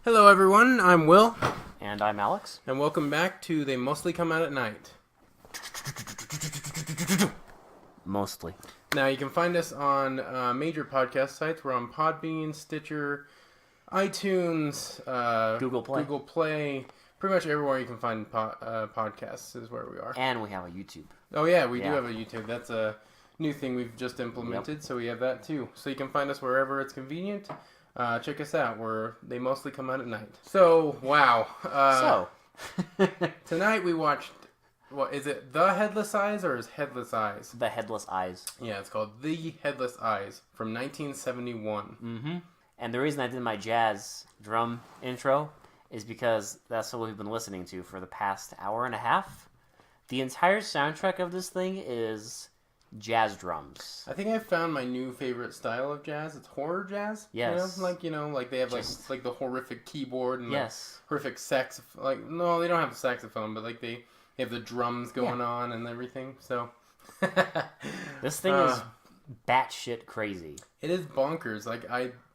Hello everyone, I'm Will. And I'm Alex. And welcome back to They Mostly Come Out at Night. Mostly. Now you can find us on major podcast sites. We're on Podbean, Stitcher, iTunes, Google Play. Pretty much everywhere you can find podcasts is where we are. And we have a YouTube. Oh yeah, we do have a YouTube. That's a new thing we've just implemented, so we have that too. So you can find us wherever it's convenient. Check us out. They mostly come out at night. So, wow. Tonight we watched, is it The Headless Eyes or is Headless Eyes? The Headless Eyes. Yeah, it's called The Headless Eyes from 1971. Mm-hmm. And the reason I did my jazz drum intro is because that's what we've been listening to for the past hour and a half. The entire soundtrack of this thing is jazz drums. I think I found my new favorite style of jazz. It's horror jazz. Yes. Like they have like the horrific keyboard and yes. horrific saxophone. Like, no, they don't have the saxophone, but like they have the drums going on and everything. So this thing is batshit crazy. It is bonkers.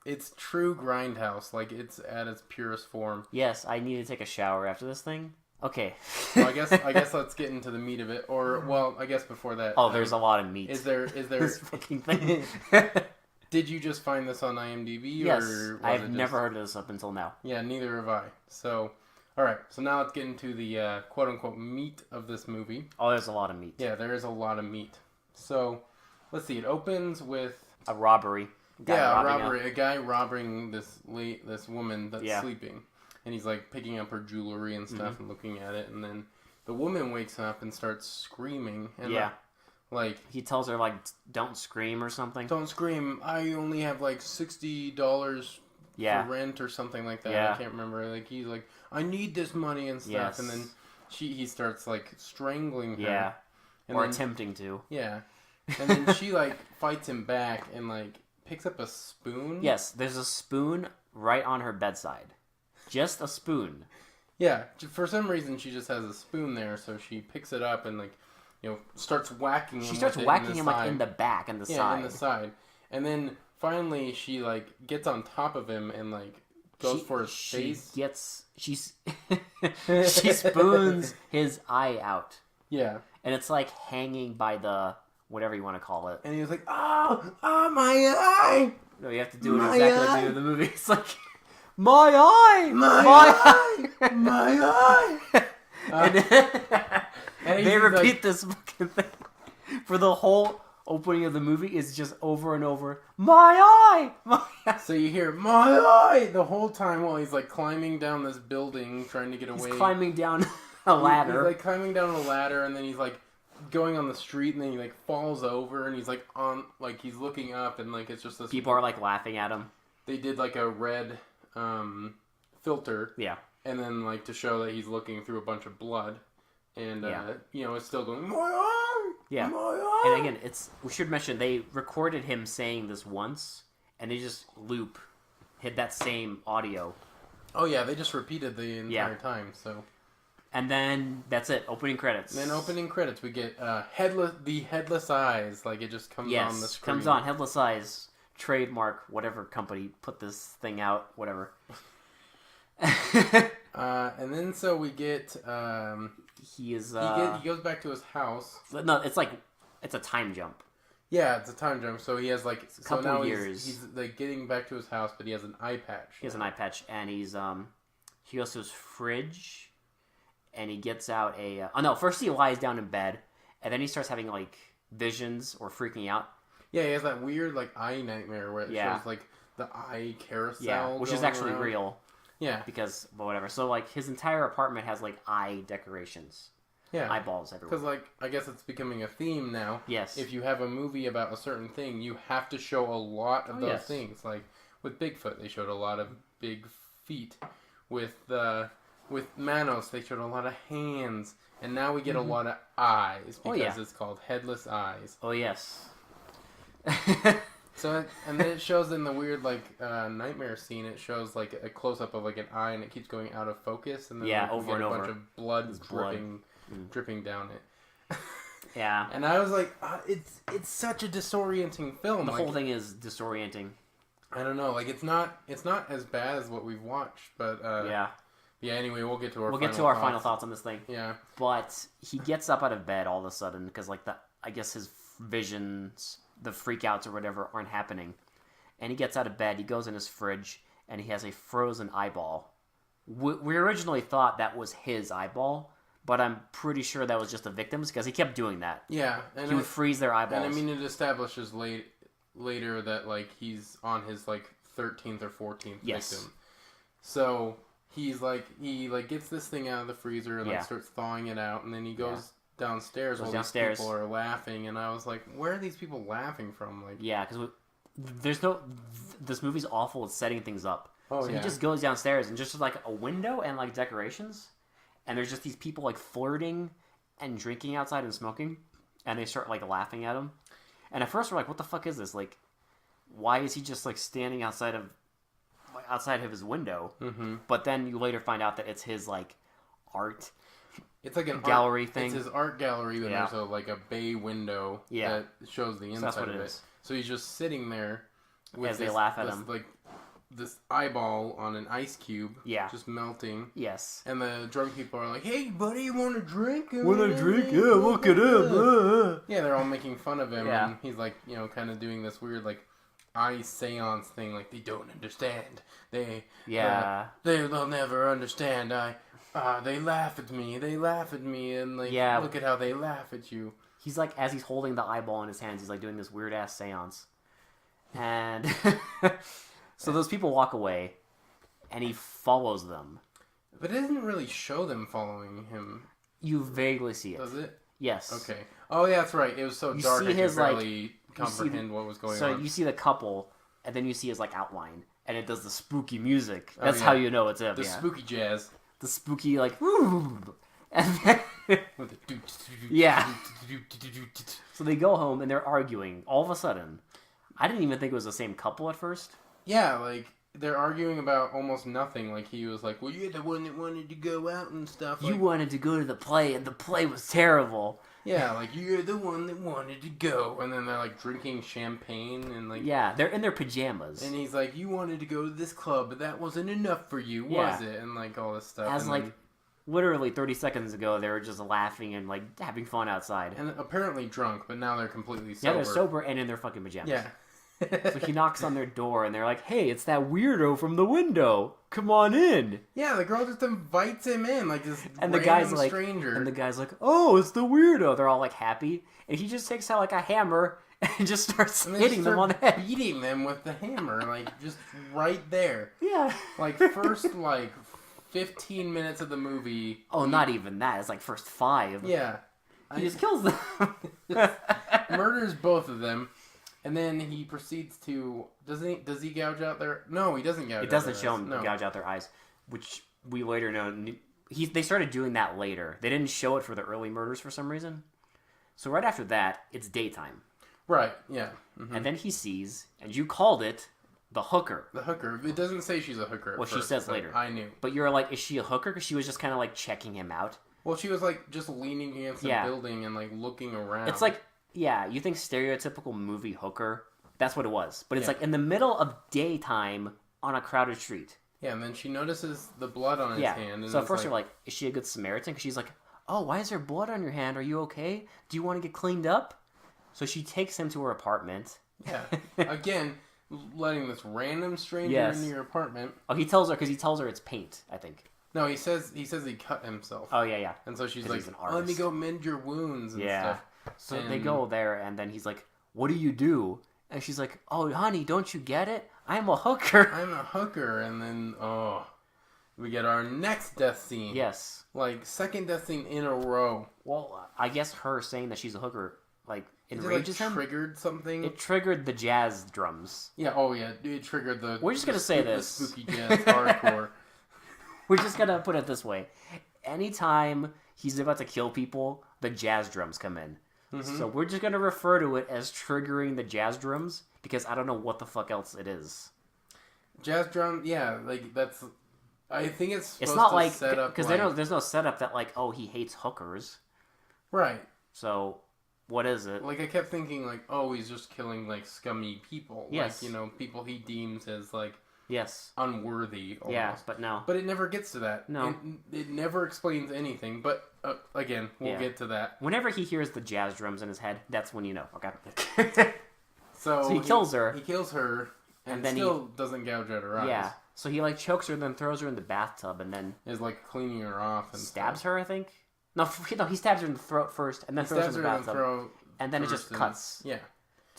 It's true grindhouse. Like, it's at its purest form. Yes, I need to take a shower after this thing. Okay. Well, I guess let's get into the meat of it. Or, well, I guess before that. Oh, there's a lot of meat. Is there this fucking thing? Did you just find this on IMDb? Yes, or I've never heard of this up until now. Yeah, neither have I. So, all right. So now let's get into the quote unquote meat of this movie. Oh, there's a lot of meat. Yeah, there is a lot of meat. So, let's see. It opens with a robbery. A guy robbing this woman that's sleeping. And he's like picking up her jewelry and stuff and looking at it, and then the woman wakes up and starts screaming. And he tells her like, "Don't scream" or something. Don't scream. I only have like $60 for rent or something like that. Yeah. I can't remember. Like he's like, I need this money and stuff. Yes. And then he starts like strangling her. Yeah. And or attempting to. Yeah. And then she like fights him back and like picks up a spoon. Yes, there's a spoon right on her bedside. Just a spoon. Yeah, for some reason she just has a spoon there, so she picks it up and starts whacking him. She starts whacking him like in the back and the side. Yeah, in the side. And then finally she like gets on top of him and like goes for his face. She spoons his eye out. Yeah. And it's like hanging by the whatever you want to call it. And he was like, "Oh, my eye!" No, you have to do it exactly like in the movie. It's like, my eye! My eye! My eye! And they repeat this fucking thing for the whole opening of the movie. Is just over and over, my eye! My eye! So you hear, my eye! The whole time while he's like climbing down this building trying to get away. He's climbing down a ladder. He's like climbing down a ladder and then he's like going on the street and then he like falls over and he's like on, like he's looking up and like it's just this. People are like laughing at him. They did like a red filter. Yeah. And then like to show that he's looking through a bunch of blood. And, it's still going, my eye! Yeah. My eye! And again, we should mention, they recorded him saying this once, and they just hit that same audio. Oh, yeah, they just repeated the entire time, so. And then, that's it, opening credits. And then opening credits, we get the Headless Eyes, like it just comes on the screen. Comes on, Headless Eyes, trademark, whatever company put this thing out, whatever. And then so we get, he goes back to his house. No, it's a time jump. Yeah, it's a time jump. So he has like a couple now years. He's like getting back to his house, but he has an eye patch. He has an eye patch, and he goes to his fridge, and he gets out first he lies down in bed, and then he starts having like visions or freaking out. Yeah, he has that weird like eye nightmare where it shows like the eye carousel. Yeah, which is actually real. Yeah. But whatever. So, like, his entire apartment has, like, eye decorations. Yeah. Eyeballs everywhere. Because, like, I guess it's becoming a theme now. Yes. If you have a movie about a certain thing, you have to show a lot of those things. Like, with Bigfoot, they showed a lot of big feet. With Manos, they showed a lot of hands. And now we get a lot of eyes. Because it's called Headless Eyes. Oh, yes. So, and then it shows in the weird, like, nightmare scene, it shows, like, a close-up of, like, an eye, and it keeps going out of focus, and then over and a over. bunch of blood dripping down it. Yeah. And I was like, it's such a disorienting film. The whole thing is disorienting. I don't know. Like it's not as bad as what we've watched, but yeah. Anyway, we'll get to our final thoughts on this thing. Yeah. But he gets up out of bed all of a sudden because like I guess his visions, the freakouts or whatever, aren't happening, and he gets out of bed. He goes in his fridge and he has a frozen eyeball. We originally thought that was his eyeball, but I'm pretty sure that was just the victim's because he kept doing that. Yeah, and he would freeze their eyeballs. And I mean, it establishes later that like he's on his like 13th or 14th victim. So he gets this thing out of the freezer and like starts thawing it out, and then he goes downstairs while these people are laughing, and I was like, where are these people laughing from? Like, yeah, because this movie's awful at setting things up. Oh, so he just goes downstairs and just like a window and like decorations, and there's just these people like flirting and drinking outside and smoking, and they start like laughing at him. And at first we're like, what the fuck is this? Like, why is he just like standing outside of his window? Mm-hmm. But then you later find out that it's his like art. It's like an gallery thing. It's his art gallery, and there's a bay window that shows the inside of it. So he's just sitting there with they laugh at him. Like this eyeball on an ice cube, just melting. Yes. And the drunk people are like, "Hey, buddy, you want a drink? Want a drink? Yeah, look at him." Yeah, they're all making fun of him, and he's like, kind of doing this weird like eye seance thing. Like they don't understand. They'll never understand. They laugh at me. They laugh at me, and like, look at how they laugh at you. He's like, as he's holding the eyeball in his hands, he's like doing this weird ass seance, and so those people walk away, and he follows them. But it doesn't really show them following him. You vaguely see it. Does it? Yes. Okay. Oh, yeah, that's right. It was so dark I could barely comprehend what was going on. So you see the couple, and then you see his like outline, and it does the spooky music. That's how you know it's him. The spooky jazz. The spooky like, and then, So they go home and they're arguing. All of a sudden, I didn't even think it was the same couple at first. Yeah, like they're arguing about almost nothing. Like he was like, "Well, you're the one that wanted to go out and stuff. You wanted to go to the play, and the play was terrible." Yeah, like you're the one that wanted to go, and then they're like drinking champagne and like they're in their pajamas. And he's like, "You wanted to go to this club, but that wasn't enough for you, was it?" And like all this stuff. As like literally 30 seconds ago, they were just laughing and like having fun outside. And apparently drunk, but now they're completely sober. Yeah, they're sober and in their fucking pajamas. Yeah. So he knocks on their door, and they're like, "Hey, it's that weirdo from the window. Come on in." Yeah, the girl just invites him in, like this and random stranger. And the guy's like, "Oh, it's the weirdo." They're all like happy, and he just takes out like a hammer and just starts hitting them on the head, beating them with the hammer, like just right there. Yeah, like first 15 minutes of the movie. Oh, not even that. It's like first 5. Yeah, he just kills them. Murders both of them. And then he proceeds to... Does he gouge out their... No, he doesn't gouge out their eyes. It doesn't show him gouge out their eyes, which we later know... They started doing that later. They didn't show it for the early murders for some reason. So right after that, it's daytime. Right, yeah. Mm-hmm. And then he sees, and you called it, the hooker. The hooker. It doesn't say she's a hooker at first, she says later. I knew. But you're like, is she a hooker? Because she was just kind of like checking him out. Well, she was like just leaning against the building and like looking around. It's like... Yeah, you think stereotypical movie hooker? That's what it was. But it's like in the middle of daytime on a crowded street. Yeah, and then she notices the blood on his hand. And so at first you're like, is she a good Samaritan? Because she's like, "Oh, why is there blood on your hand? Are you okay? Do you want to get cleaned up?" So she takes him to her apartment. Yeah. Again, letting this random stranger into your apartment. Oh, he tells her it's paint, I think. No, he says he cut himself. Oh, yeah. And so she's like, "Let me go mend your wounds and stuff." So they go there, and then he's like, "What do you do?" And she's like, "Oh, honey, don't you get it? I'm a hooker." I'm a hooker. And then, we get our next death scene. Yes. Like, second death scene in a row. Well, I guess her saying that she's a hooker, like, enrages him. Triggered something? It triggered the jazz drums. Yeah, it triggered the... We're just going to say this. The spooky jazz hardcore. We're just going to put it this way. Anytime he's about to kill people, the jazz drums come in. Mm-hmm. So we're just going to refer to it as triggering the jazz drums, because I don't know what the fuck else it is. Jazz drum, yeah, like, that's... I think it's supposed not to like... set up, because there's no setup that, like, oh, he hates hookers. Right. So, what is it? Like, I kept thinking, like, oh, he's just killing, like, scummy people. Yes. Like, you know, people he deems as, like, yes, unworthy almost. Yeah, but no. But it never gets to that. No. It never explains anything. But, again, we'll get to that. Whenever he hears the jazz drums in his head, that's when you know, okay? So he kills her. He kills her, and then still doesn't gouge out her eyes. Yeah. So he, like, chokes her, then throws her in the bathtub, and then... is, like, cleaning her off and stabs her, I think? No, he stabs her in the throat first, and then throws her in the bathtub. And then it just cuts. Yeah.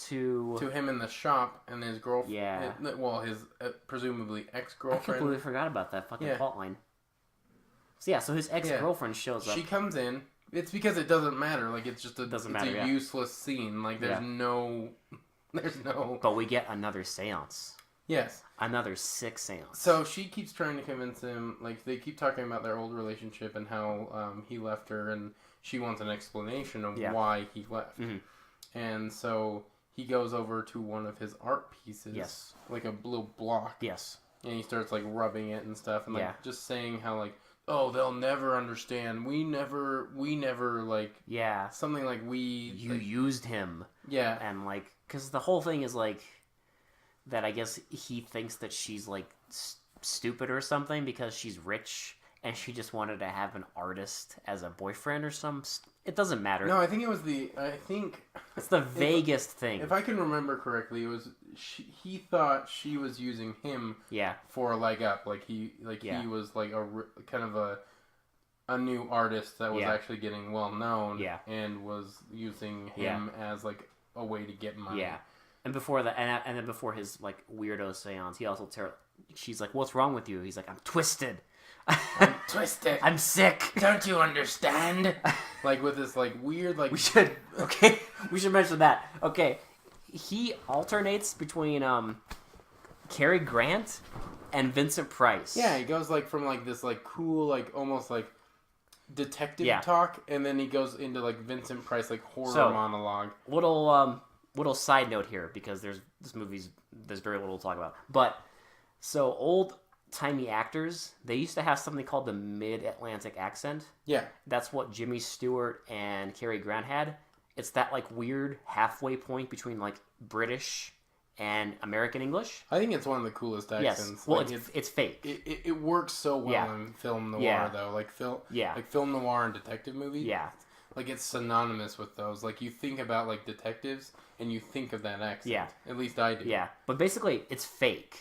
To him in the shop, and his girlfriend... Yeah. Well, his presumably ex-girlfriend. I completely forgot about that fucking plot line. So, so his ex-girlfriend shows up. She comes in. It's because it doesn't matter. Like, it's just a useless scene. Like, there's no... But we get another seance. Yes. Another sick seance. So she keeps trying to convince him, like, they keep talking about their old relationship and how he left her, and she wants an explanation of why he left. Mm-hmm. And so he goes over to one of his art pieces. Yes. Like a little block. Yes. And he starts, like, rubbing it and stuff, and, like, just saying how, like, oh, they'll never understand. We never, like... Yeah. Something like You used him. Yeah. And, like... Because the whole thing is, like... That I guess he thinks that she's, like, stupid or something because she's rich and she just wanted to have an artist as a boyfriend or some... It doesn't matter. No, I think it was it's the vaguest thing. If I can remember correctly, it was... he thought she was using him for a leg up. Like, he was, like, a kind of a new artist that was actually getting well known and was using him as, like, a way to get money. Yeah. And before that, and then before his, like, weirdo seance, he also she's like, "What's wrong with you?" He's like, "I'm twisted. I'm twisted. I'm sick. Don't you understand?" Like, with this, like, weird, like... We should mention that. Okay, he alternates between Cary Grant and Vincent Price. Yeah, he goes, like, from, like, this, like, cool, like, almost, like, detective talk, and then he goes into, like, Vincent Price, like, horror monologue. Little side note here, because there's very little to talk about. But, so old-timey actors, they used to have something called the mid-Atlantic accent. Yeah. That's what Jimmy Stewart and Cary Grant had. It's that, like, weird halfway point between, like, British and American English. I think it's one of the coolest accents. Yes. Well, like, it's fake. It works so well in film noir, though. Like, film noir and detective movies. Yeah. Like, it's synonymous with those. Like, you think about, like, detectives, and you think of that accent. Yeah. At least I do. Yeah. But basically, it's fake.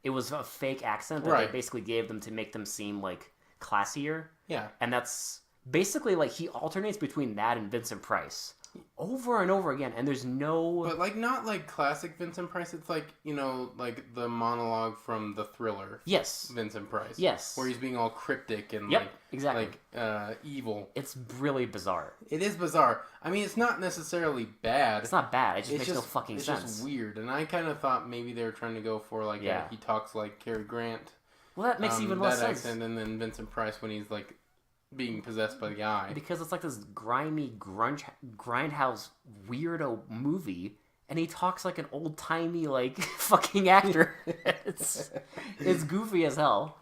It was a fake accent that they basically gave them to make them seem, like, classier. Yeah. And that's basically, like, he alternates between that and Vincent Price over and over again, and there's no... But, like, not, like, classic Vincent Price. It's, like, you know, like, the monologue from The Thriller. Yes. Vincent Price. Yes. Where he's being all cryptic and, exactly. like, evil. It's really bizarre. It is bizarre. I mean, it's not necessarily bad. It's not bad. It just makes no fucking sense. It's just weird. And I kind of thought maybe they were trying to go for, like, he talks like Cary Grant. Well, that makes even less sense. Accent, and then Vincent Price when he's, like, being possessed by the eye. Because it's like this grimy grindhouse weirdo movie, and he talks like an old-timey, like, fucking actor. It's goofy as hell.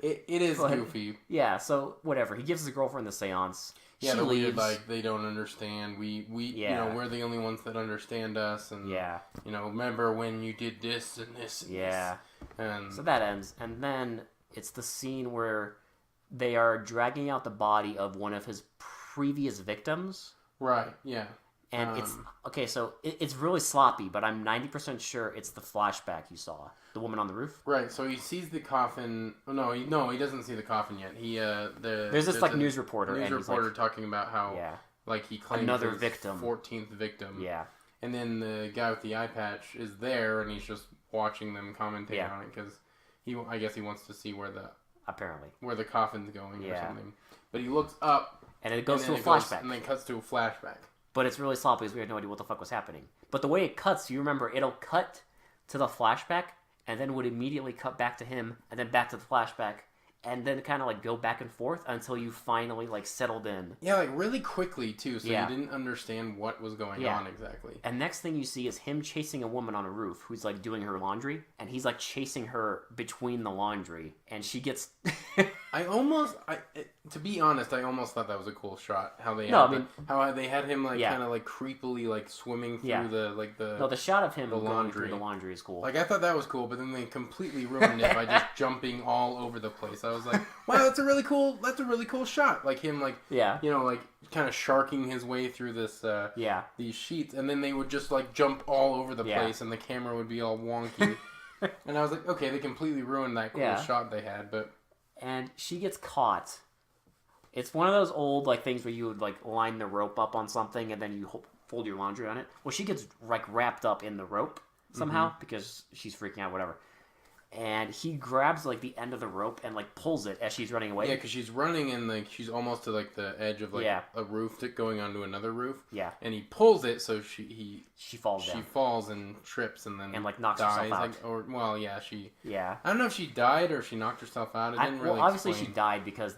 It is goofy. Yeah, so whatever. He gives his girlfriend the seance. Yeah, she leaves. Weird, like, they don't understand. We you know, we're the only ones that understand us, and you know, remember when you did this and this and this. And so that ends, and then it's the scene where they are dragging out the body of one of his previous victims. Right, yeah. And it's really sloppy, but I'm 90% sure it's the flashback you saw. The woman on the roof? Right, so he sees the coffin... No, he doesn't see the coffin yet. There's this, like, news reporter. News reporter talking about how, like, he claims another victim. 14th victim. Yeah. And then the guy with the eye patch is there, and he's just watching them commentate on it, because I guess he wants to see where the coffin's going or something. But he looks up, and it goes to a flashback. And then cuts to a flashback. But it's really sloppy because we had no idea what the fuck was happening. But the way it cuts, you remember, it'll cut to the flashback, and then would immediately cut back to him, and then back to the flashback, and then kind of, like, go back and forth until you finally, like, settled in. Yeah, like, really quickly, too, so you didn't understand what was going on exactly. And next thing you see is him chasing a woman on a roof who's, like, doing her laundry, and he's, like, chasing her between the laundry, and she gets... To be honest, I almost thought that was a cool shot. How they how they had him like kind of like creepily like swimming through the shot of him the going through the laundry is cool. Like I thought that was cool, but then they completely ruined it by just jumping all over the place. I was like, wow, that's a really cool shot. Like him like like kind of sharking his way through this these sheets, and then they would just like jump all over the place, and the camera would be all wonky. And I was like, okay, they completely ruined that cool shot they had, but. And she gets caught. It's one of those old like things where you would like line the rope up on something and then you fold your laundry on it. Well, she gets like wrapped up in the rope somehow because she's freaking out, whatever. And he grabs like the end of the rope and like pulls it as she's running away. Yeah, because she's running and like she's almost to like the edge of like a roof going onto another roof. Yeah, and he pulls it so she falls down. She falls and trips and then like knocks dies. herself out. I don't know if she died or if she knocked herself out. It didn't really. Obviously explain. she died because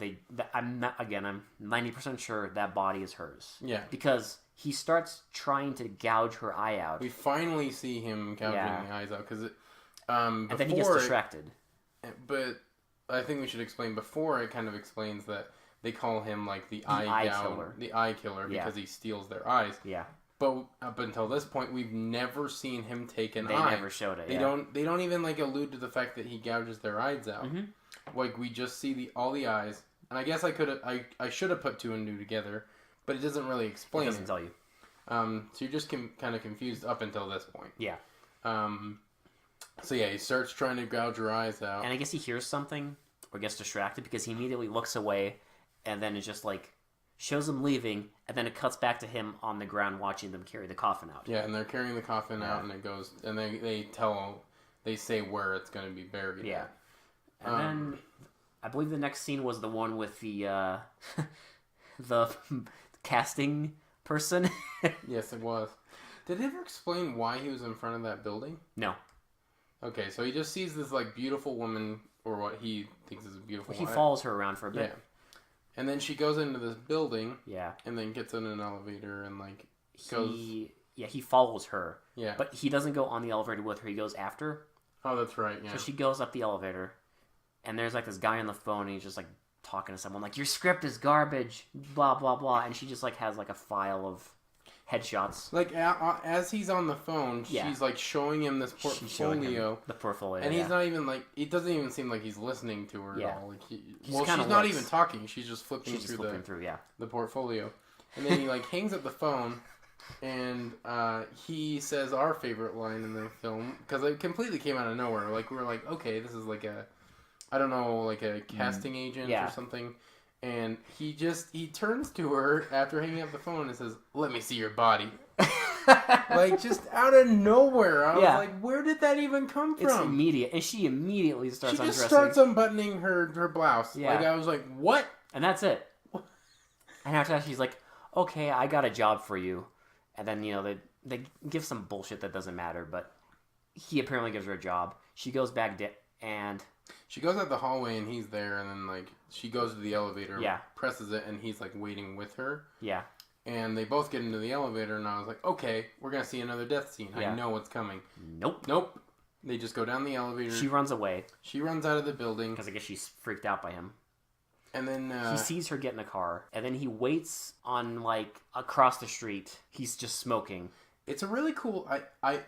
I'm 90% sure that body is hers. Yeah, because he starts trying to gouge her eye out. We finally see him gouging the eyes out because and then he gets distracted. But I think we should explain before it kind of explains that they call him like the eye killer because he steals their eyes. Yeah. But up until this point, we've never seen him take an eye. They never showed it. They don't even like allude to the fact that he gouges their eyes out. Mm-hmm. Like we just see all the eyes, and I guess I should have put two and two together, but it doesn't really explain. It doesn't tell you. So you're just kind of confused up until this point. Yeah. So yeah, he starts trying to gouge her eyes out. And I guess he hears something or gets distracted because he immediately looks away and then it just like shows him leaving and then it cuts back to him on the ground watching them carry the coffin out. Yeah, and they're carrying the coffin out and it goes and they say where it's going to be buried. Yeah. And then I believe the next scene was the one with the the casting person. Yes, it was. Did they ever explain why he was in front of that building? No. Okay, so he just sees this like beautiful woman, or what he thinks is a beautiful woman. He follows her around for a bit. Yeah. And then she goes into this building. Yeah. And then gets in an elevator and like goes. He follows her. Yeah. But he doesn't go on the elevator with her. He goes after. Oh, that's right. Yeah. So she goes up the elevator, and there's like this guy on the phone, and he's just like talking to someone like, "Your script is garbage," blah blah blah, and she just like has like a file of headshots. Like as he's on the phone, she's like showing him this portfolio. The portfolio, and he's not even like. It doesn't even seem like he's listening to her at all. Like she's not even talking. She's just flipping through the portfolio, and then he like hangs up the phone, and he says our favorite line in the film because it completely came out of nowhere. Like we were like, okay, this is like I don't know, like a casting agent or something. And he turns to her after hanging up the phone and says, "Let me see your body." Like, just out of nowhere. I was like, where did that even come from? It's immediate. And she immediately starts undressing. She just starts unbuttoning her blouse. Yeah. Like, I was like, what? And that's it. And after that, she's like, okay, I got a job for you. And then, they give some bullshit that doesn't matter, but he apparently gives her a job. She goes back and... She goes out the hallway and he's there, and then like she goes to the elevator, presses it, and he's like waiting with her. Yeah. And they both get into the elevator, and I was like, okay, we're gonna see another death scene. I know what's coming. Nope. They just go down the elevator. She runs away. She runs out of the building because I guess she's freaked out by him. And then he sees her get in a car, and then he waits on like across the street. He's just smoking. It's a really cool. I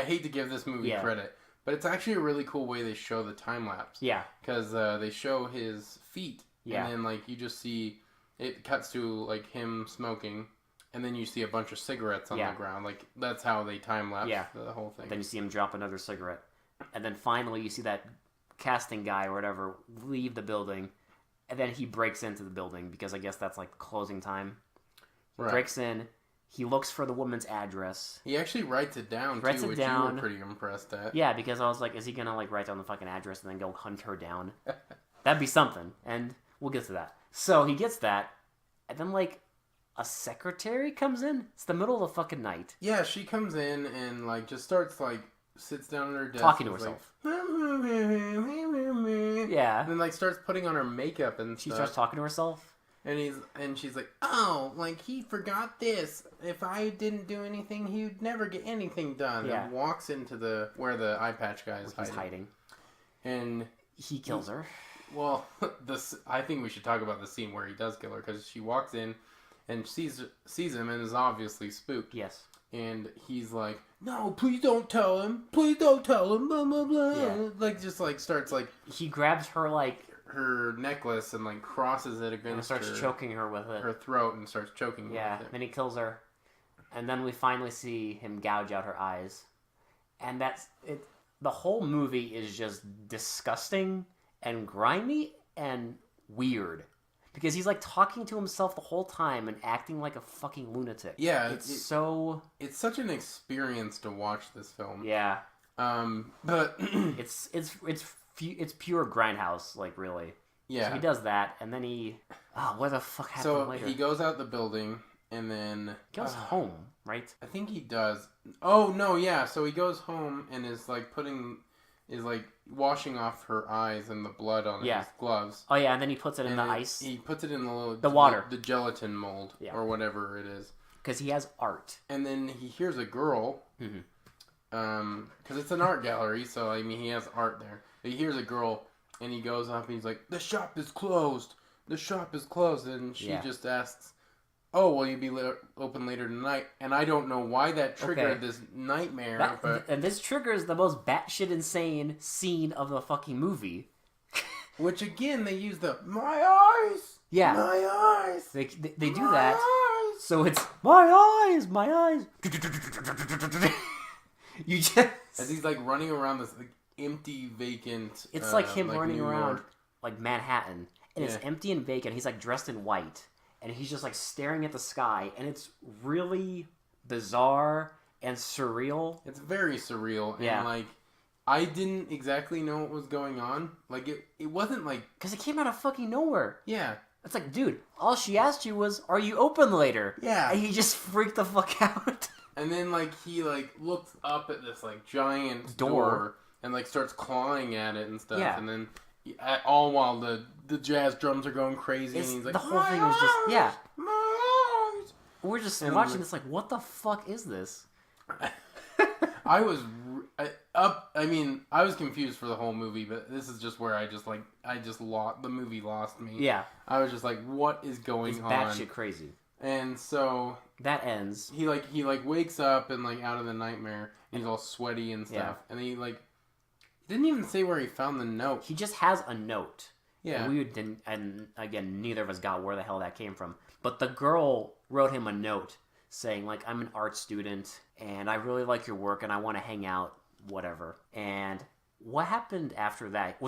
hate to give this movie credit. But it's actually a really cool way they show the time lapse. Yeah. Because they show his feet. Yeah. And then, like, you just see... It cuts to, like, him smoking. And then you see a bunch of cigarettes on the ground. Like, that's how they time lapse the whole thing. Then you see him drop another cigarette. And then finally you see that casting guy or whatever leave the building. And then he breaks into the building because I guess that's, like, closing time. He breaks in... He looks for the woman's address. He actually writes it down, which you were pretty impressed at. Yeah, because I was like, is he going to like write down the fucking address and then go hunt her down? That'd be something, and we'll get to that. So he gets that, and then like a secretary comes in. It's the middle of the fucking night. Yeah, she comes in and like just starts like sits down at her desk. Talking to herself. Like, yeah. And then like starts putting on her makeup and stuff. She starts talking to herself. And she's like, oh, like, he forgot this. If I didn't do anything, he'd never get anything done. Yeah. And walks into where the eye patch guy is hiding. And he kills her. Well, I think we should talk about the scene where he does kill her, because she walks in and sees him and is obviously spooked. Yes. And he's like, "No, please don't tell him. Please don't tell him." Blah blah blah. Yeah. Like just like starts like he grabs her like her necklace and like crosses it against and starts choking her with it. Her throat and starts choking her with it. Then he kills her. And then we finally see him gouge out her eyes. And that's it. The whole movie is just disgusting and grimy and weird. Because he's like talking to himself the whole time and acting like a fucking lunatic. Yeah, it's such an experience to watch this film. Yeah. But it's pure grindhouse, like, really. Yeah. So he does that, and then what the fuck happened later? So he goes out the building, and then he goes home, right? I think he does. Oh no, yeah. So he goes home and is like washing off her eyes and the blood on his gloves. Oh yeah, and then he puts it in the ice. He puts it in the water, the gelatin mold or whatever it is. Because he has art. And then he hears a girl. Because it's an art gallery, so I mean he has art there. But he hears a girl, and he goes up and he's like, "The shop is closed. The shop is closed." And she just asks, "Oh, will you be open later tonight?" And I don't know why that triggered this nightmare. And this triggers the most batshit insane scene of the fucking movie. Which again, they use my eyes. Yeah, my eyes. They do that. Eyes. So it's my eyes, my eyes. You just as he's like running around this like empty, vacant. It's like him running around like Manhattan, and it's empty and vacant. He's like dressed in white. And he's just, like, staring at the sky. And it's really bizarre and surreal. It's very surreal. And, like, I didn't exactly know what was going on. Like, it wasn't, like... Because it came out of fucking nowhere. Yeah. It's like, dude, all she asked you was, are you open later? Yeah. And he just freaked the fuck out. And then, like, he, like, looks up at this, like, giant door. And, like, starts clawing at it and stuff. Yeah. And then... all while the jazz drums are going crazy, and he's like, the whole thing is just my eyes. We're just watching this like, what the fuck is this? I was confused for the whole movie, but this is just where the movie lost me. Yeah, I was just like, what is going on? It's batshit crazy. And so that ends. He wakes up and like out of the nightmare, and he's all sweaty and stuff, and he like. Didn't even say where he found the note. He just has a note. Yeah. And again, neither of us got where the hell that came from. But the girl wrote him a note saying, like, I'm an art student, and I really like your work, and I want to hang out, whatever. And what happened after that?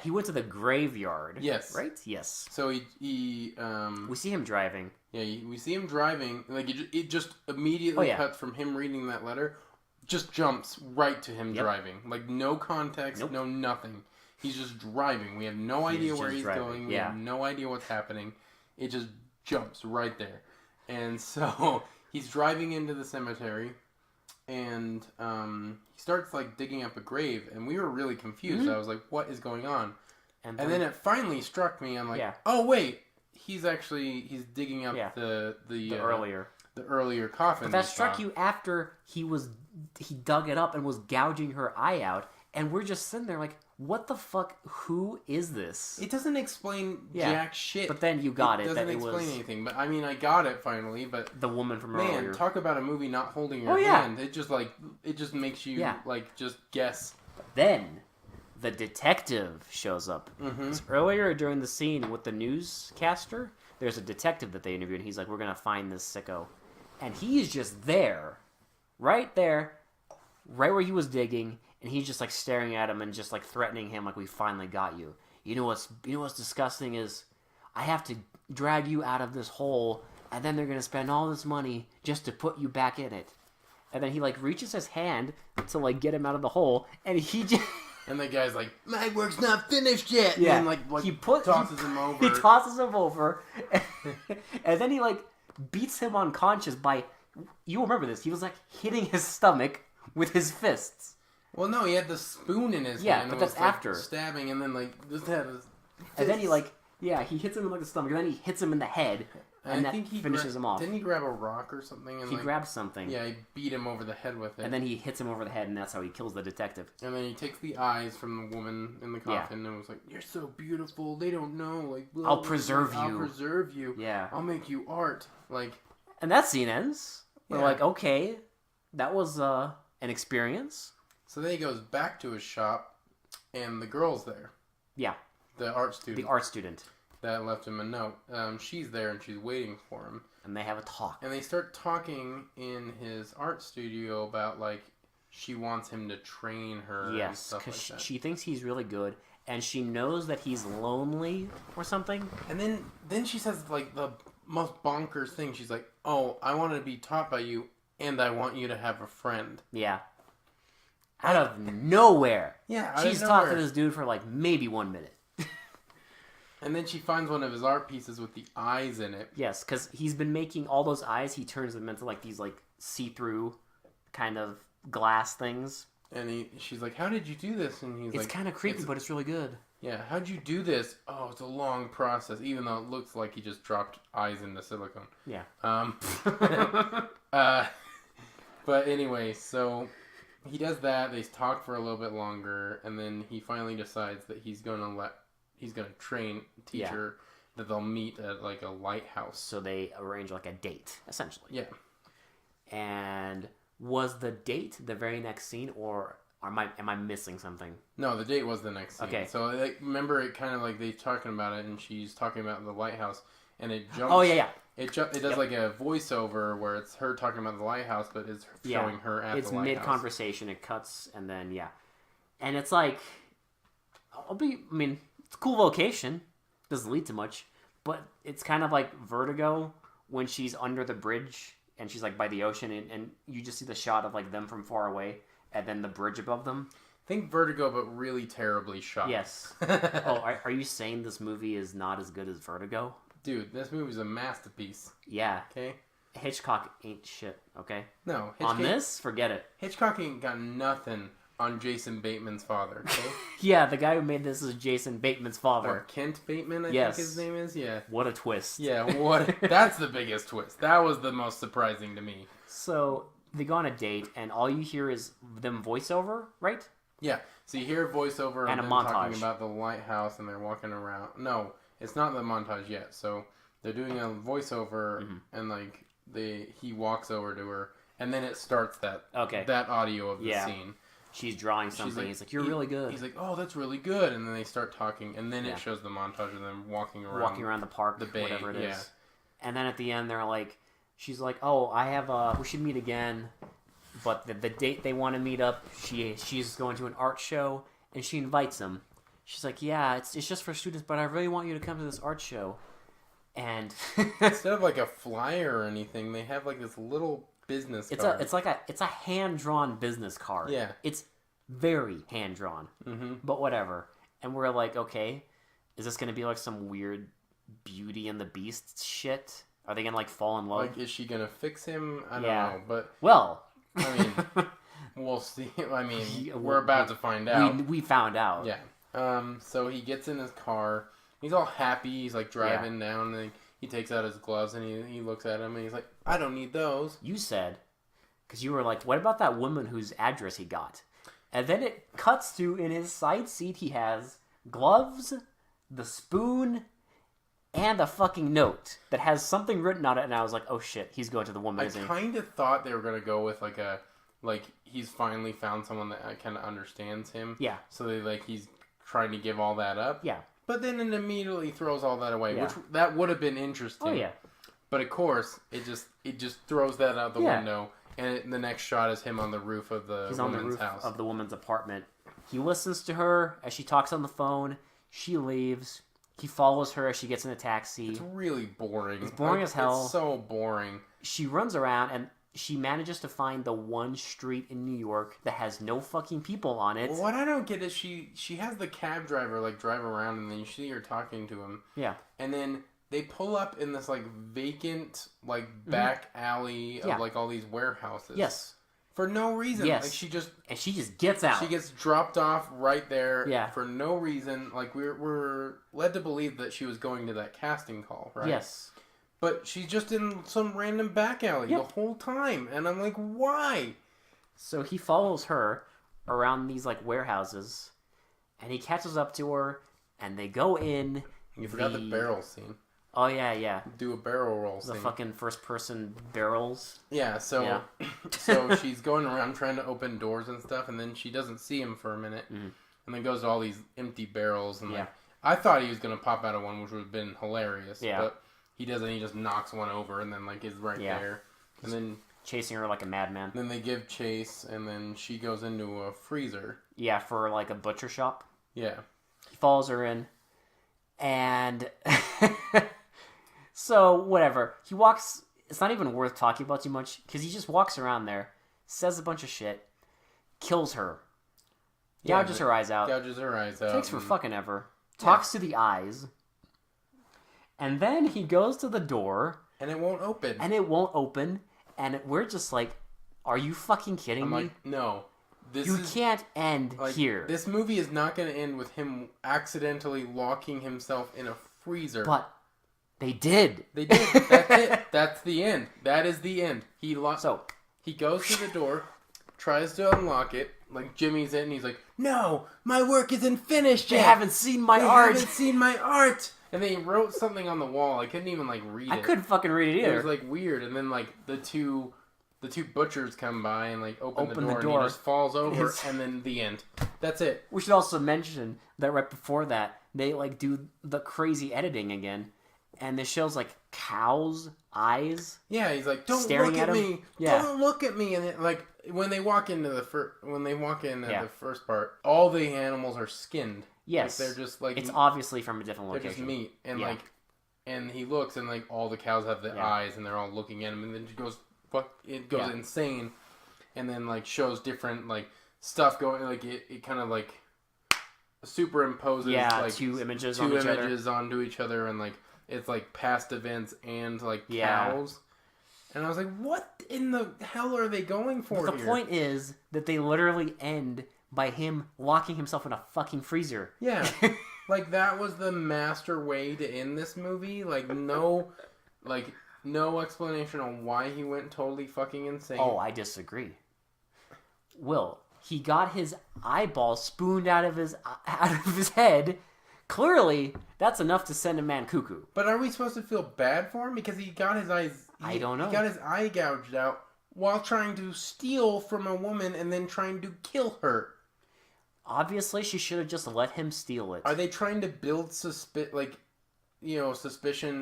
He went to the graveyard. Yes. Right? Yes. So we see him driving. Yeah, we see him driving. Like, it just immediately cuts from him reading that letter. Just jumps right to him driving. Like, no context, no nothing. He's just driving. We have no idea where he's going. We have no idea what's happening. It just jumps right there. And so, he's driving into the cemetery, and he starts, like, digging up a grave, and we were really confused. I was like, what is going on? And then it finally struck me. I'm like, oh, wait. He's digging up the earlier coffin. But that struck you after he dug it up and was gouging her eye out, and we're just sitting there like, what the fuck? Who is this? It doesn't explain jack shit. But then you got it. It doesn't explain anything. But I mean, I got it finally. But the woman from earlier. Man, talk about a movie not holding your hand. It just makes you like just guess. But then the detective shows up. Mm-hmm. Earlier during the scene with the newscaster, there's a detective that they interviewed, and he's like, we're gonna find this sicko. And he's just there, right where he was digging, and he's just like staring at him and just like threatening him, like, we finally got you. You know what's disgusting is, I have to drag you out of this hole, and then they're gonna spend all this money just to put you back in it. And then he like reaches his hand to like get him out of the hole, and he just. And the guy's like, my work's not finished yet. Yeah, and then, like tosses him over. He tosses him over, and then he like beats him unconscious by, you remember this, he was like hitting his stomach with his fists. Well, no, he had the spoon in his hand. Yeah, but that's like, after. Stabbing, and then like just had his fists. And then he hits him in like the stomach, and then he hits him in the head, And I think he finishes him off. Didn't he grab a rock or something? And he grabs something. Yeah, he beat him over the head with it. And then he hits him over the head, and that's how he kills the detective. And then he takes the eyes from the woman in the coffin and was like, "You're so beautiful. They don't know. Like, blah, I'll preserve you. I'll preserve you. Yeah. I'll make you art." Like, and that scene ends. We're like, okay, that was an experience. So then he goes back to his shop, and the girl's there. Yeah. The art student. The art student. That left him a note. She's there, and she's waiting for him. And they have a talk. And they start talking in his art studio about, like, she wants him to train her. Yes, because she thinks he's really good, and she knows that he's lonely or something. And then she says, like, the most bonkers thing. She's like, "Oh, I want to be taught by you, and I want you to have a friend." Yeah. Out of nowhere. Yeah, she's talking to this dude for, like, maybe 1 minute. And then she finds one of his art pieces with the eyes in it. Yes, because he's been making all those eyes. He turns them into like these like see-through kind of glass things. And she's like, "How did you do this?" And he's like, "It's kind of creepy, but it's really good." Yeah, how'd you do this? Oh, it's a long process, even though it looks like he just dropped eyes into silicone. Yeah. But anyway, so he does that. They talk for a little bit longer, and then he finally decides that he's gonna teach her that they'll meet at like a lighthouse. So they arrange like a date, essentially. Yeah. And was the date the very next scene, or am I missing something? No, the date was the next scene. Okay. So like, remember, it kind of like they talking about it, and she's talking about the lighthouse, and it jumps. Oh yeah. It does like a voiceover where it's her talking about the lighthouse, but it's showing her at the lighthouse. It's mid-conversation. It cuts, and then and it's like, it's a cool location. Doesn't lead to much, but it's kind of like Vertigo when she's under the bridge and she's like by the ocean, and you just see the shot of like them from far away, and then the bridge above them. Think Vertigo, but really terribly shot. Yes. Are you saying this movie is not as good as Vertigo? Dude, this movie's a masterpiece. Yeah. Okay? Hitchcock ain't shit, okay? No. On this, forget it. Hitchcock ain't got nothing on Jason Bateman's father, okay? Yeah, the guy who made this is Jason Bateman's father. Or Kent Bateman, I think his name is? Yeah. What a twist. Yeah, that's the biggest twist. That was the most surprising to me. So, they go on a date, and all you hear is them voiceover, right? Yeah. So you hear a voiceover and of a them montage talking about the lighthouse, and they're walking around. No, it's not the montage yet. So they're doing a voiceover, and like he walks over to her, and then it starts that audio of the scene. She's drawing something. He's like, "You're really good." He's like, "Oh, that's really good." And then they start talking, and then it shows the montage of them walking around the park, the bay, whatever it is. And then at the end, they're like, she's like, "Oh, we should meet again." But the date they want to meet up, she's going to an art show, and she invites him. She's like, "Yeah, it's just for students, but I really want you to come to this art show." And instead of like a flyer or anything, they have like this little business card. It's a hand-drawn business card. Yeah. It's very hand-drawn. Mm-hmm. But whatever. And we're like, okay, is this going to be like some weird Beauty and the Beast shit? Are they going to like fall in love? Like, is she going to fix him? I don't know. But well, I mean, we'll see. I mean, we're about to find out. We found out. Yeah. So he gets in his car. He's all happy. He's like driving down, and he takes out his gloves, and he looks at him, and he's like, "I don't need those." You said, because you were like, "What about that woman whose address he got?" And then it cuts to, in his side seat, he has gloves, the spoon, and a fucking note that has something written on it, and I was like, "Oh shit, he's going to the woman." I kind of thought they were gonna go with like he's finally found someone that kind of understands him. Yeah. So he's trying to give all that up. Yeah. But then it immediately throws all that away, which that would have been interesting. Oh yeah. But of course, it just throws that out the window, and the next shot is him on the roof of the woman's house. Of the woman's apartment. He listens to her as she talks on the phone. She leaves. He follows her as she gets in a taxi. It's really boring. It's boring as hell. It's so boring. She runs around and she manages to find the one street in New York that has no fucking people on it. Well, what I don't get is she has the cab driver like drive around, and then you see her talking to him. Yeah. And then they pull up in this like vacant like back alley of like all these warehouses. Yes. For no reason. Yes. Like she just gets out. She gets dropped off right there. Yeah. For no reason. Like we're led to believe that she was going to that casting call, right? Yes. But she's just in some random back alley the whole time. And I'm like, why? So he follows her around these, like, warehouses. And he catches up to her. And they go in. You forgot the barrel scene. Oh, yeah. Do a barrel roll scene. The fucking first-person barrels. Yeah, so so she's going around trying to open doors and stuff. And then she doesn't see him for a minute. Mm. And then goes to all these empty barrels. And, like, I thought he was going to pop out of one, which would have been hilarious. Yeah. But he doesn't. He just knocks one over and then, like, is right there. And then... chasing her like a madman. Then they give chase, and then she goes into a freezer. Yeah, for, like, a butcher shop. Yeah. He follows her in. And... so, whatever. He walks... It's not even worth talking about too much, because he just walks around there, says a bunch of shit, kills her, gouges her eyes out. Takes for fucking ever. Talks to the eyes. And then he goes to the door. And it won't open. And we're just like, are you fucking kidding me? Like, no. You can't end here. This movie is not going to end with him accidentally locking himself in a freezer. But they did. They did. That's it. That's the end. That is the end. He goes to the door, tries to unlock it. Like, Jimmy's in, and he's like, no, my work isn't finished yet. They haven't seen my art. And then he wrote something on the wall. I couldn't even, like, read it. I couldn't fucking read it either. It was, like, weird. And then, like, the two butchers come by and, like, open the door. And he just falls over, and then the end. That's it. We should also mention that right before that, they, like, do the crazy editing again. And this shows, like, cows' eyes. Yeah, he's like, don't look at me. Yeah. Don't look at me. And, it, like, when they walk into the first part, all the animals are skinned. Yes. Like, they're just, like... It's obviously from a different location. They're just meat. And, like... And he looks, and, like, all the cows have the eyes, and they're all looking at him. And then it goes insane. And then, like, shows different, like, stuff going... Like, it kind of, like... superimposes, like... two images onto each other. And, like, it's, like, past events and, like, cows. And I was like, what in the hell are they going for here? The point is that they literally end... by him locking himself in a fucking freezer. Yeah. Like, that was the master way to end this movie. Like, no explanation on why he went totally fucking insane. Oh, I disagree. Will, he got his eyeball spooned out of his head. Clearly, that's enough to send a man cuckoo. But are we supposed to feel bad for him? Because he got his eyes... I don't know. He got his eye gouged out while trying to steal from a woman and then trying to kill her. Obviously, she should have just let him steal it. Are they trying to build suspicion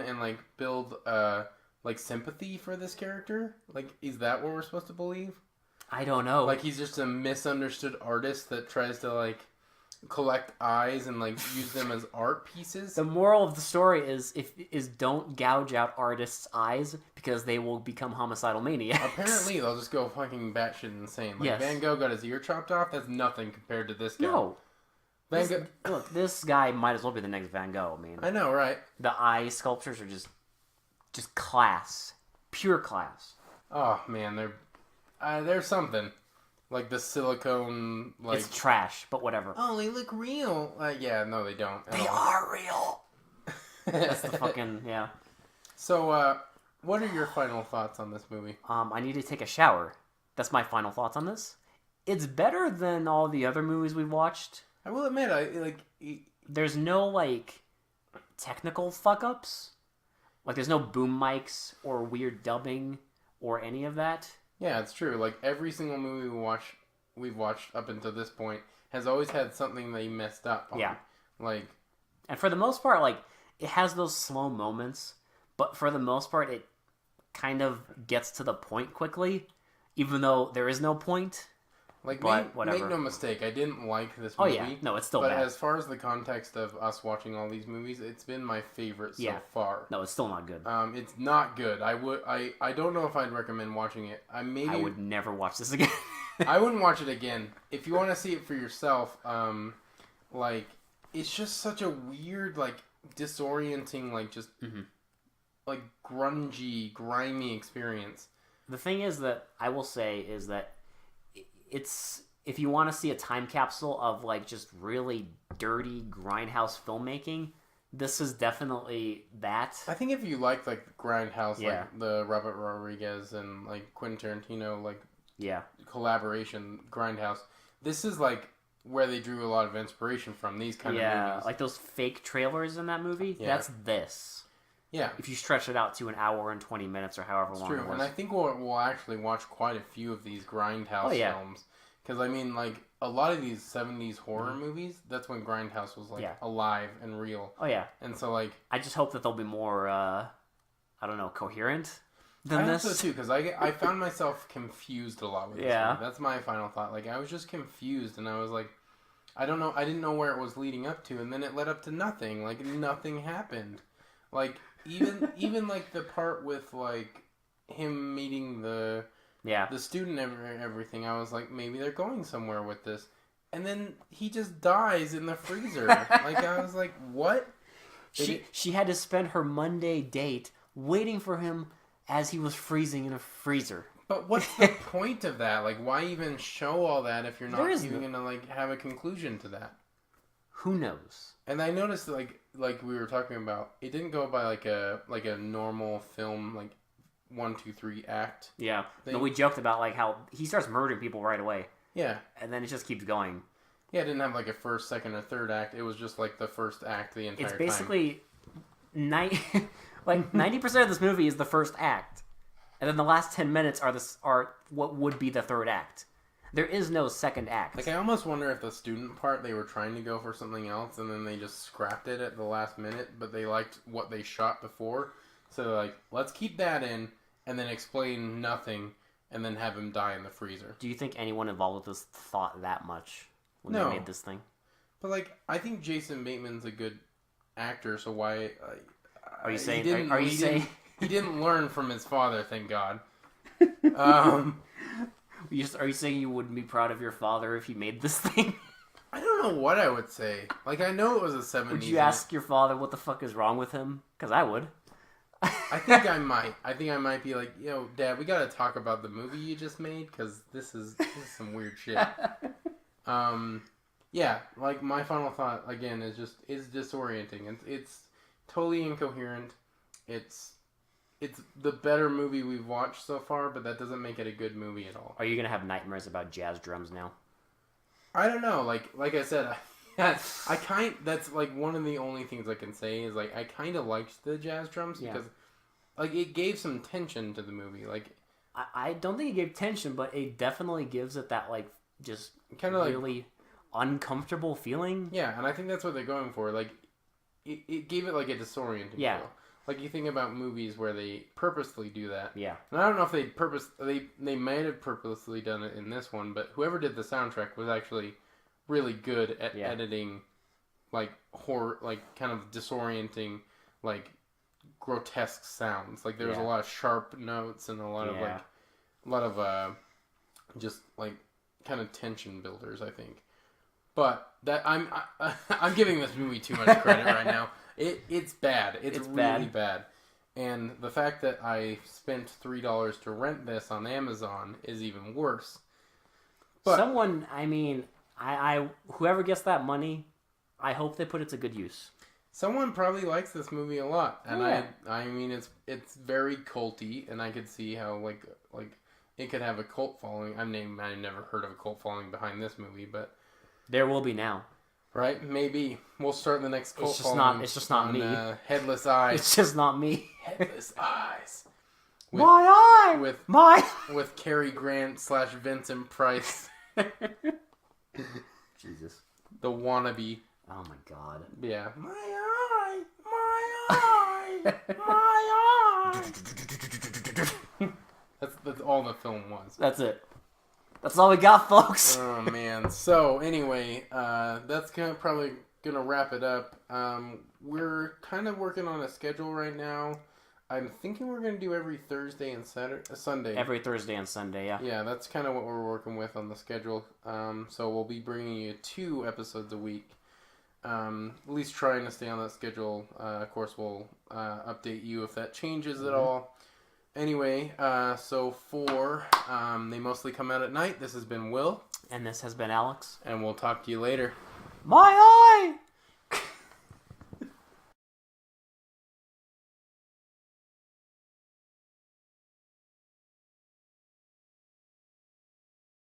and, like, build, like, sympathy for this character? Like, is that what we're supposed to believe? I don't know. Like, he's just a misunderstood artist that tries to, like, collect eyes and, like, use them as art pieces? The moral of the story is don't gouge out artists' eyes because they will become homicidal maniacs. Apparently, they'll just go fucking batshit insane. Like, Van Gogh got his ear chopped off. That's nothing compared to this guy. No. Look, this guy might as well be the next Van Gogh. I mean, I know, right? The eye sculptures are just class, pure class. Oh man, they're something. Like the silicone, like... It's trash, but whatever. Oh, they look real. Yeah, no, they don't. They are real. That's the fucking, yeah. So, what are your final thoughts on this movie? I need to take a shower. That's my final thoughts on this. It's better than all the other movies we've watched. I will admit, There's no, like, technical fuck-ups. Like, there's no boom mics or weird dubbing or any of that. Yeah, it's true. Like, every single movie we've watched up until this point has always had something they messed up on. Yeah. Like... And for the most part, like, it has those slow moments, but for the most part, it kind of gets to the point quickly, even though there is no point. Like, make no mistake, I didn't like this movie. Oh, yeah. No, it's still bad. But as far as the context of us watching all these movies, it's been my favorite so far. No, it's still not good. It's not good. I don't know if I'd recommend watching it. I would never watch this again. I wouldn't watch it again. If you want to see it for yourself, like, it's just such a weird, like, disorienting, like, just, like, grungy, grimy experience. The thing is that I will say is that it's, if you want to see a time capsule of, like, just really dirty grindhouse filmmaking, this is definitely that. I think if you like Grindhouse, like the Robert Rodriguez and like Quentin Tarantino, like collaboration Grindhouse, this is like where they drew a lot of inspiration from. These kind of movies, like those fake trailers in that movie. Yeah. That's this. Yeah. If you stretch it out to an hour and 20 minutes or however long it was. And I think we'll actually watch quite a few of these Grindhouse films. Because, I mean, like, a lot of these 70s horror movies, that's when Grindhouse was, like, alive and real. Oh, yeah. And so, like... I just hope that they'll be more, I don't know, coherent than this. I hope so, too, because I found myself confused a lot with this movie. That's my final thought. Like, I was just confused, and I was like, I don't know, I didn't know where it was leading up to, and then it led up to nothing. Like, nothing happened. Like... Even like the part with like him meeting the student and everything, I was like, maybe they're going somewhere with this, and then he just dies in the freezer. Like I was like, what? She had to spend her Monday date waiting for him as he was freezing in a freezer. But what's the point of that? Like, why even show all that if you're not even gonna like have a conclusion to that? Who knows? And I noticed, like we were talking about, it didn't go by like a normal film, like 1, 2, 3 act. Yeah. No, we joked about like how he starts murdering people right away. Yeah. And then it just keeps going. Yeah, it didn't have like a first, second, or third act. It was just like the first act the entire time. It's basically 90% of this movie is the first act, and then the last 10 minutes are what would be the third act. There is no second act. Like, I almost wonder if the student part, they were trying to go for something else, and then they just scrapped it at the last minute, but they liked what they shot before. So they're like, let's keep that in, and then explain nothing, and then have him die in the freezer. Do you think anyone involved with this thought that much when they made this thing? But, like, I think Jason Bateman's a good actor, so why... Are you saying... Are you saying... He didn't learn from his father, thank God. Are you saying you wouldn't be proud of your father if he made this thing? I don't know what I would say. Like, I know it was a 70s... Would you ask your father what the fuck is wrong with him? Because I would. I think I might. I think I might be like, yo, Dad, we gotta talk about the movie you just made, because this is some weird shit. Yeah, like, my final thought, again, is disorienting. It's totally incoherent. It's the better movie we've watched so far, but that doesn't make it a good movie at all. Are you going to have nightmares about jazz drums now? I don't know. Like I said, that's like one of the only things I can say is like I kind of liked the jazz drums because like it gave some tension to the movie. Like I don't think it gave tension, but it definitely gives it that like just kind of really uncomfortable feeling. Yeah, and I think that's what they're going for. Like it gave it like a disorienting feel. Like, you think about movies where they purposely do that. Yeah. And I don't know if they might have purposely done it in this one, but whoever did the soundtrack was actually really good at editing, like, horror, like, kind of disorienting, like, grotesque sounds. Like, there was a lot of sharp notes and a lot of, just, like, kind of tension builders, I think. But that I'm giving this movie too much credit right now. It's bad. It's really bad. And the fact that I spent $3 to rent this on Amazon is even worse. But someone, I mean, I whoever gets that money, I hope they put it to good use. Someone probably likes this movie a lot, and I mean it's very culty, and I could see how like it could have a cult following. I've never heard of a cult following behind this movie, but there will be now. Right? Maybe. We'll start the next cult following. It's just not me. Headless Eyes. It's just not me. Headless Eyes. With Cary Grant / Vincent Price. Jesus. The wannabe. Oh my God. Yeah. My eye! My eye! My eye! That's all the film was. That's it. That's all we got, folks. Oh, man. So, anyway, that's probably going to wrap it up. We're kind of working on a schedule right now. I'm thinking we're going to do every Thursday and Sunday. Every Thursday and Sunday, yeah. Yeah, that's kind of what we're working with on the schedule. So we'll be bringing you 2 episodes a week. At least trying to stay on that schedule. Of course, we'll update you if that changes at all. Anyway, so for They Mostly Come Out at Night, this has been Will. And this has been Alex. And we'll talk to you later. My eye!